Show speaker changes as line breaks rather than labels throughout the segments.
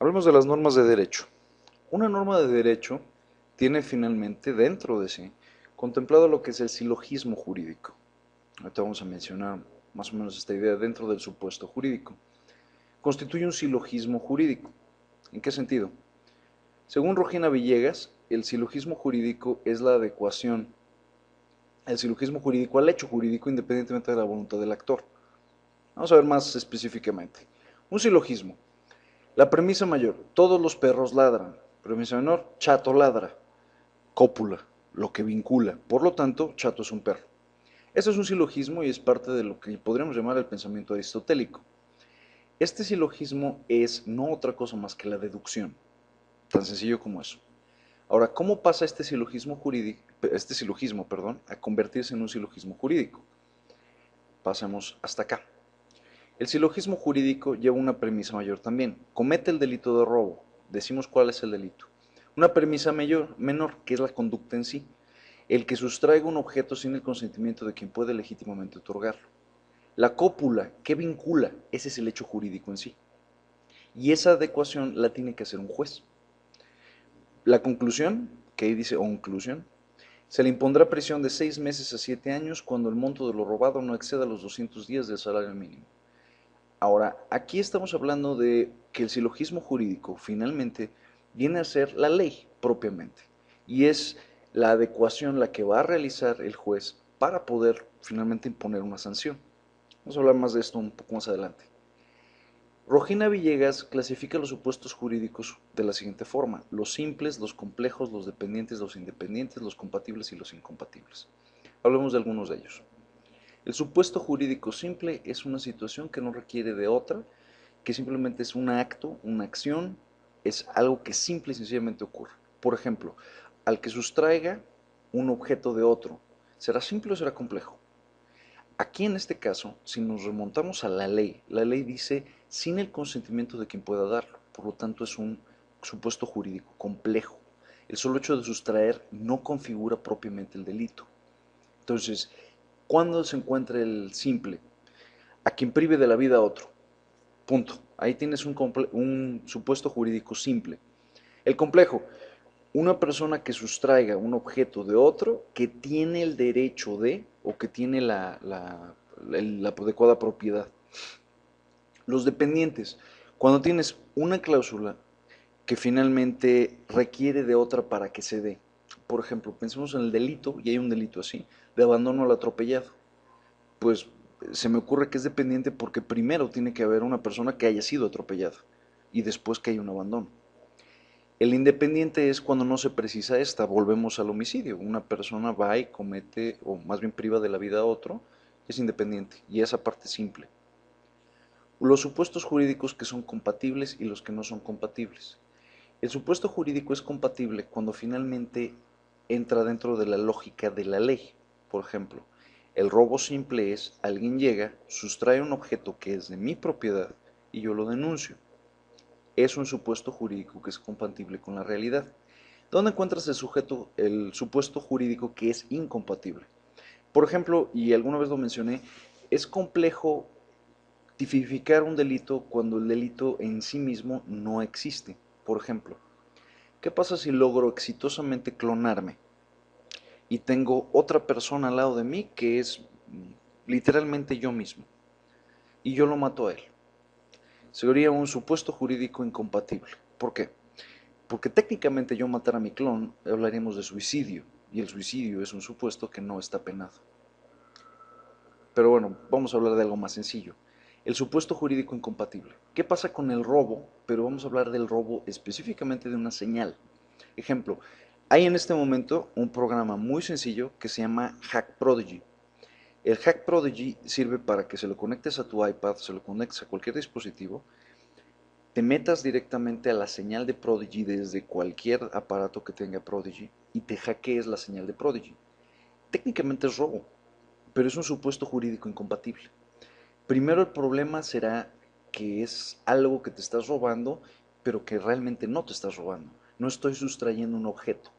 Hablemos de las normas de derecho. Una norma de derecho tiene finalmente dentro de sí contemplado lo que es el silogismo jurídico. Ahorita vamos a mencionar más o menos esta idea dentro del supuesto jurídico. Constituye un silogismo jurídico. ¿En qué sentido? Según Rogina Villegas, el silogismo jurídico es la adecuación el silogismo jurídico al hecho jurídico independientemente de la voluntad del actor. Vamos a ver más específicamente. Un silogismo. La premisa mayor, todos los perros ladran. Premisa menor, Chato ladra. Cópula, lo que vincula. Por lo tanto, Chato es un perro. Este es un silogismo y es parte de lo que podríamos llamar el pensamiento aristotélico. Este silogismo es no otra cosa más que la deducción, tan sencillo como eso. Ahora, ¿cómo pasa este silogismo, a convertirse en un silogismo jurídico? Pasemos hasta acá. El silogismo jurídico lleva una premisa mayor también. Comete el delito de robo. Decimos cuál es el delito. Una premisa menor, que es la conducta en sí. El que sustraiga un objeto sin el consentimiento de quien puede legítimamente otorgarlo. La cópula, ¿qué vincula? Ese es el hecho jurídico en sí. Y esa adecuación la tiene que hacer un juez. La conclusión, que ahí dice conclusión, se le impondrá prisión de 6 meses a 7 años cuando el monto de lo robado no exceda los 200 días del salario mínimo. Ahora, aquí estamos hablando de que el silogismo jurídico finalmente viene a ser la ley propiamente y es la adecuación la que va a realizar el juez para poder finalmente imponer una sanción. Vamos a hablar más de esto un poco más adelante. Rogina Villegas clasifica los supuestos jurídicos de la siguiente forma: los simples, los complejos, los dependientes, los independientes, los compatibles y los incompatibles. Hablemos de algunos de ellos. El supuesto jurídico simple es una situación que no requiere de otra, que simplemente es un acto, una acción, es algo que simple y sencillamente ocurre. Por ejemplo, al que sustraiga un objeto de otro, ¿será simple o será complejo? Aquí en este caso, si nos remontamos a la ley dice sin el consentimiento de quien pueda darlo, por lo tanto es un supuesto jurídico complejo. El solo hecho de sustraer no configura propiamente el delito. Entonces, ¿cuándo se encuentra el simple? A quien prive de la vida a otro. Punto. Ahí tienes un supuesto jurídico simple. El complejo, una persona que sustraiga un objeto de otro que tiene el derecho de o que tiene la adecuada propiedad. Los dependientes, cuando tienes una cláusula que finalmente requiere de otra para que se dé. Por ejemplo, pensemos en el delito, y hay un delito así, de abandono al atropellado. Pues se me ocurre que es dependiente porque primero tiene que haber una persona que haya sido atropellada y después que haya un abandono. El independiente es cuando no se precisa esta, volvemos al homicidio. Una persona va y comete, o más bien priva de la vida a otro, es independiente, y esa parte es simple. Los supuestos jurídicos que son compatibles y los que no son compatibles. El supuesto jurídico es compatible cuando finalmente entra dentro de la lógica de la ley. Por ejemplo, el robo simple es alguien llega, sustrae un objeto que es de mi propiedad y yo lo denuncio. Es un supuesto jurídico que es compatible con la realidad. ¿Dónde encuentras el supuesto jurídico que es incompatible? Por ejemplo, y alguna vez lo mencioné, es complejo tipificar un delito cuando el delito en sí mismo no existe. Por ejemplo, ¿qué pasa si logro exitosamente clonarme y tengo otra persona al lado de mí que es literalmente yo mismo y yo lo mato a él? Sería un supuesto jurídico incompatible. ¿Por qué? Porque técnicamente yo matar a mi clon hablaríamos de suicidio y el suicidio es un supuesto que no está penado. Pero bueno, vamos a hablar de algo más sencillo. El supuesto jurídico incompatible. ¿Qué pasa con el robo? Pero vamos a hablar del robo específicamente de una señal. Ejemplo, hay en este momento un programa muy sencillo que se llama Hack Prodigy. El Hack Prodigy sirve para que se lo conectes a tu iPad, se lo conectes a cualquier dispositivo, te metas directamente a la señal de Prodigy desde cualquier aparato que tenga Prodigy y te hackees la señal de Prodigy. Técnicamente es robo, pero es un supuesto jurídico incompatible. Primero el problema será que es algo que te estás robando, pero que realmente no te estás robando. No estoy sustrayendo un objeto.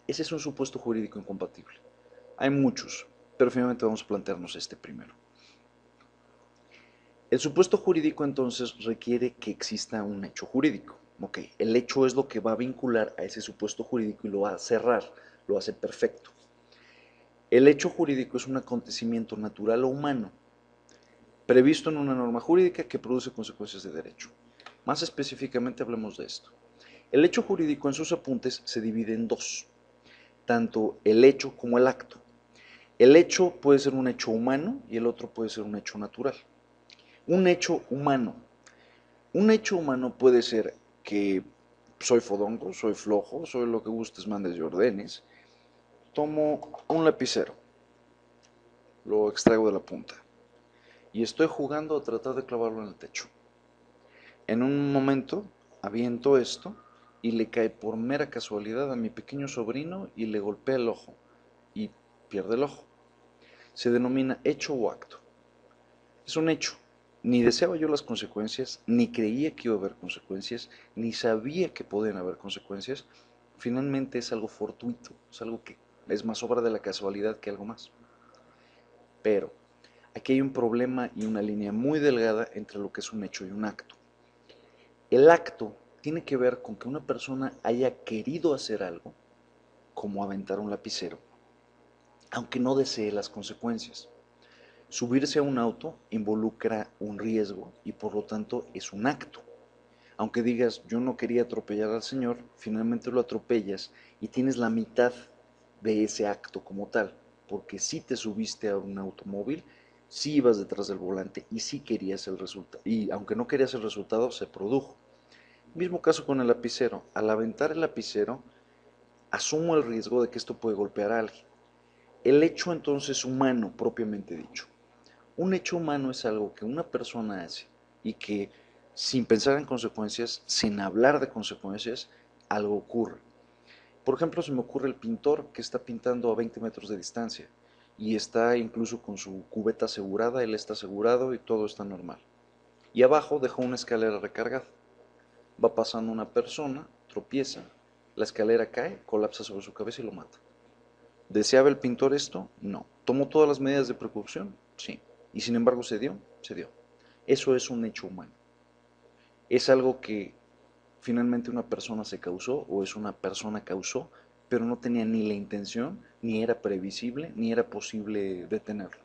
Ese es un supuesto jurídico incompatible. Hay muchos, pero finalmente vamos a plantearnos este primero. El supuesto jurídico entonces requiere que exista un hecho jurídico. Ok, el hecho es lo que va a vincular a ese supuesto jurídico y lo va a cerrar, lo hace perfecto. El hecho jurídico es un acontecimiento natural o humano previsto en una norma jurídica que produce consecuencias de derecho. Más específicamente hablemos de esto. El hecho jurídico en sus apuntes se divide en dos, tanto el hecho como el acto. El hecho puede ser un hecho humano y el otro puede ser un hecho natural. Un hecho humano. Un hecho humano puede ser que soy fodongo, soy flojo, soy lo que gustes, mandes y ordenes. Tomo un lapicero, lo extraigo de la punta y estoy jugando a tratar de clavarlo en el techo. En un momento aviento esto y le cae por mera casualidad a mi pequeño sobrino y le golpea el ojo y pierde el ojo. Se denomina hecho o acto. Es un hecho. Ni deseaba yo las consecuencias, ni creía que iba a haber consecuencias, ni sabía que podían haber consecuencias. Finalmente es algo fortuito, es algo que es más obra de la casualidad que algo más. Pero aquí hay un problema y una línea muy delgada entre lo que es un hecho y un acto. El acto tiene que ver con que una persona haya querido hacer algo, como aventar un lapicero, aunque no desee las consecuencias. Subirse a un auto involucra un riesgo y por lo tanto es un acto. Aunque digas, yo no quería atropellar al señor, finalmente lo atropellas y tienes la mitad de ese acto como tal, porque sí te subiste a un automóvil, sí ibas detrás del volante y sí querías el resultado. Y aunque no querías el resultado, se produjo. Mismo caso con el lapicero. Al aventar el lapicero, asumo el riesgo de que esto puede golpear a alguien. El hecho entonces humano, propiamente dicho. Un hecho humano es algo que una persona hace y que sin pensar en consecuencias, sin hablar de consecuencias, algo ocurre. Por ejemplo, se me ocurre el pintor que está pintando a 20 metros de distancia y está incluso con su cubeta asegurada, él está asegurado y todo está normal. Y abajo dejó una escalera recargada. Va pasando una persona, tropieza, la escalera cae, colapsa sobre su cabeza y lo mata. ¿Deseaba el pintor esto? No. ¿Tomó todas las medidas de precaución? Sí. Y sin embargo se dio, se dio. Eso es un hecho humano. Es algo que finalmente una persona se causó o es una persona causó, pero no tenía ni la intención, ni era previsible, ni era posible detenerlo.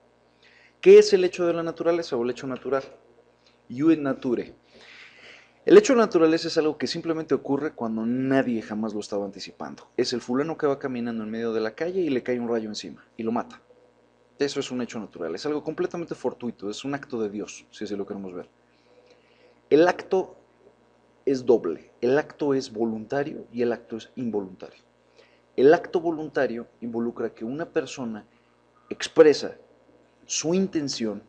¿Qué es el hecho de la naturaleza o el hecho natural? Iud nature. El hecho de la naturaleza es algo que simplemente ocurre cuando nadie jamás lo estaba anticipando. Es el fulano que va caminando en medio de la calle y le cae un rayo encima y lo mata. Eso es un hecho natural, es algo completamente fortuito, es un acto de Dios, si así lo queremos ver. El acto es doble, el acto es voluntario y el acto es involuntario. El acto voluntario involucra que una persona expresa su intención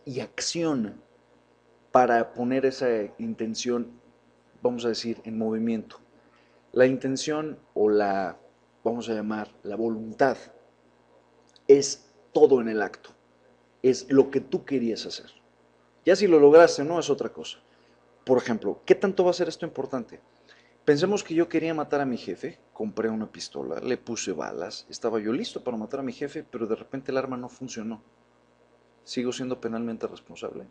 y acciona para poner esa intención, vamos a decir, en movimiento. La intención o la, vamos a llamar, la voluntad es todo en el acto, es lo que tú querías hacer. Ya si lo lograste, no es otra cosa. Por ejemplo, ¿qué tanto va a ser esto importante? Pensemos que yo quería matar a mi jefe, compré una pistola, le puse balas, estaba yo listo para matar a mi jefe, pero de repente el arma no funcionó. ¿Sigo siendo penalmente responsable?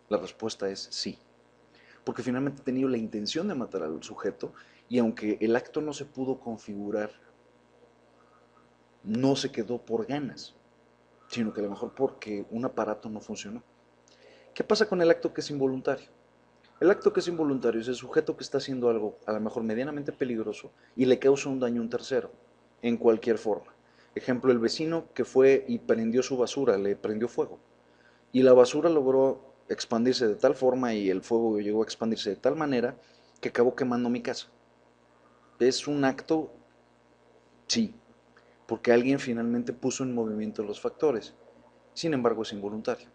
La respuesta es sí, porque finalmente he tenido la intención de matar al sujeto y aunque el acto no se pudo configurar, no se quedó por ganas, sino que a lo mejor porque un aparato no funcionó. ¿Qué pasa con el acto que es involuntario? El acto que es involuntario es el sujeto que está haciendo algo a lo mejor medianamente peligroso y le causa un daño a un tercero, en cualquier forma. Ejemplo, el vecino que fue y prendió su basura, le prendió fuego. Y la basura logró expandirse de tal forma y el fuego llegó a expandirse de tal manera que acabó quemando mi casa. ¿Es un acto? Sí, porque alguien finalmente puso en movimiento los factores. Sin embargo, es involuntario.